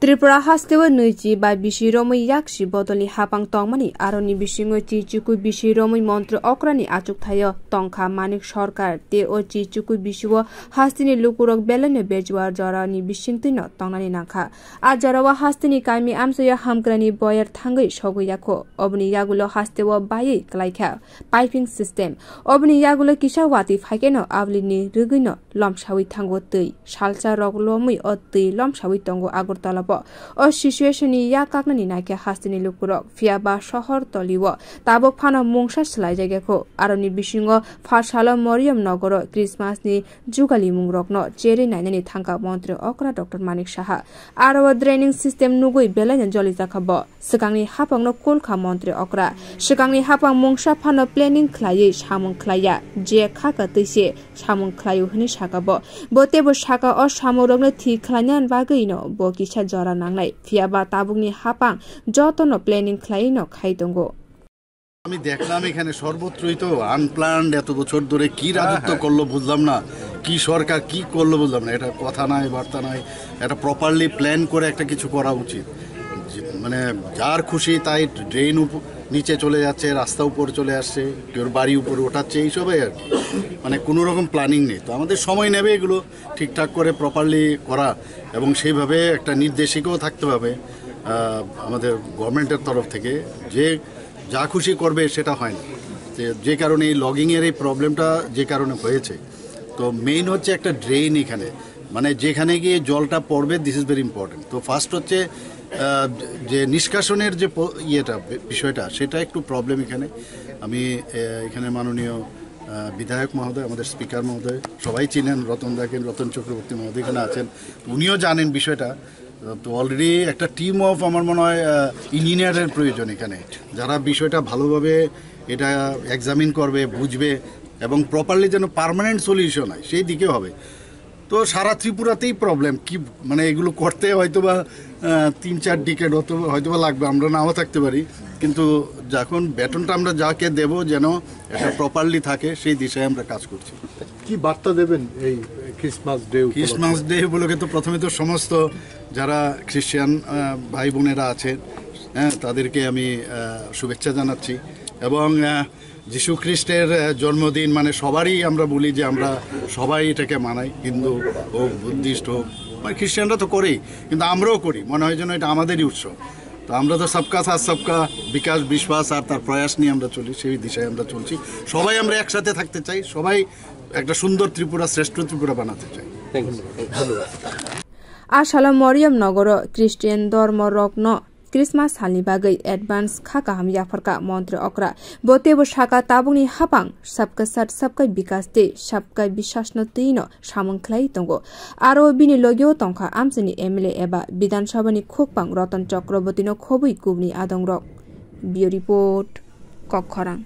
Tripura hasteo nuji by bisi ramwi Yakchi bodol haphang tongmani aroni bisingo chichukui bisi ramwi montri okra achuk thayo thangkha manik sarkar te o chichukui bisiwo hastini lukurok belane bejwar jarani bisingtino tongnani nangkha a jarawa hastini kaimi amsoya hamkrani boyer thangai soguyako obni yagulo hasteo bayi klaikha piping system obni yagulo kisawati phakeno ablini rugino lomsawi thango tei salsa roglomui o tei lomsawi tongo agortala o situation ni yakaknani naike hastini lukurok fiaba shahar toliwo tabok phano mungsa slai jagako aroni bisingo Phasalo Morium nagaro Christmas ni jugalmung rokno cherwi naina thangkha montri okra Dr.Manik Saha aro draining system nugui belanya jolita khabo sikangni haphang no kolkha montri okra sikangni haphang mungsa phano planning khlai samung khlaya je khaka tise samung khlayu hni sakabo botebo saka o samurokno thi khlainan bagino bo kisa jara nangnai fiaba tabukni haphang jotono planning khlaino khaitongo আমি দেখলাম এখানে সর্বত্রই তো unplanned এত বছর ধরে কি রাজত্ব করলো বুঝলাম না কি সরকার কি করলো বুঝলাম না এটা কথা নাই বার্তা নাই এটা প্রপারলি প্ল্যান করে একটা কিছু করা উচিত মানে যার খুশি তাই ড্রেন নিচে চলে যাচ্ছে রাস্তা উপরে চলে আসছে কেউ বাড়ি উপরে ওঠাচ্ছে এইসবই আর মানে কোনো রকম প্ল্যানিং নেই তো আমাদের সময় নেবে এগুলো ঠিকঠাক করে প্রপারলি করা এবং সেইভাবে একটা নির্দেশিকাও থাকতে হবে আমাদের গভর্নমেন্টের তরফ থেকে যে যা খুশি করবে সেটা হয় না যে কারণে এই লগিংয়ের এই প্রবলেমটা যে কারণে হয়েছে তো মেইন হচ্ছে একটা ড্রেন এখানে মানে যেখানে গিয়ে জলটা পড়বে দিস ইজ ভেরি ইম্পর্টেন্ট তো ফার্স্ট হচ্ছে যে নিষ্কাশনের যে ইয়েটা বিষয়টা সেটা একটু প্রবলেম এখানে আমি এখানে মাননীয় বিধায়ক মহোদয় আমাদের স্পিকার মহোদয় সবাই চিনেন রতন চক্রবর্তী মহোদয় এখানে আছেন উনিও জানেন বিষয়টা তো অলরেডি একটা টিম অফ আমার মনে হয় ইঞ্জিনিয়ারের প্রয়োজন এখানে যারা বিষয়টা ভালোভাবে এটা এক্সামিন করবে বুঝবে এবং প্রপারলি যেন পার্মানেন্ট সলিউশন হয় সেই দিকে হবে তো সারা ত্রিপুরাতেই প্রবলেম কি মানে এগুলো করতে হয়তোবা 3-4 ডিকেড হয়তোবা লাগবে আমরা নাও থাকতে পারি কিন্তু যখন বেতনটা আমরা যাকে দেব যেন এটা প্রপারলি থাকে সেই দিশায় আমরা কাজ করছি কি বার্তা দেবেন এই ক্রিসমাস ডে উপলক্ষে তো প্রথমে তো সমস্ত যারা খ্রিস্টান ভাই বোনেরা আছে হ্যাঁ তাদেরকে আমি শুভেচ্ছা জানাচ্ছি এবং যীশু খ্রিস্টের জন্মদিন মানে সবারই আমরা বলি যে আমরা সবাই এটাকে মানাই হিন্দু হোক বুদ্ধিস্ট হোক মানে খ্রিস্টানরা তো করেই কিন্তু আমরাও করি মনে হয় যেন এটা আমাদেরই উৎসব তো আমরা তো সবকা সাথ সবকা বিকাশ বিশ্বাস আর তার প্রয়াস নিয়ে আমরা চলি সেই দিশায় আমরা চলছি সবাই আমরা একসাথে থাকতে চাই সবাই একটা সুন্দর ত্রিপুরা শ্রেষ্ঠ ত্রিপুরা বানাতে চাই Phasalo Morium nagaro Christian ধর্ম রত্ন Christmas halni bagai advance khaka ham yafarka montri okra botebo shaka tabungni haphang sabka sat sabka bikas te sabka bisasno tino samung khlai tongo aro bini logyo tongkha amsini MLA eba bidan sabhani khokpang Ratan Chakraborty no khobui kubni adongrok bio report kokkhorang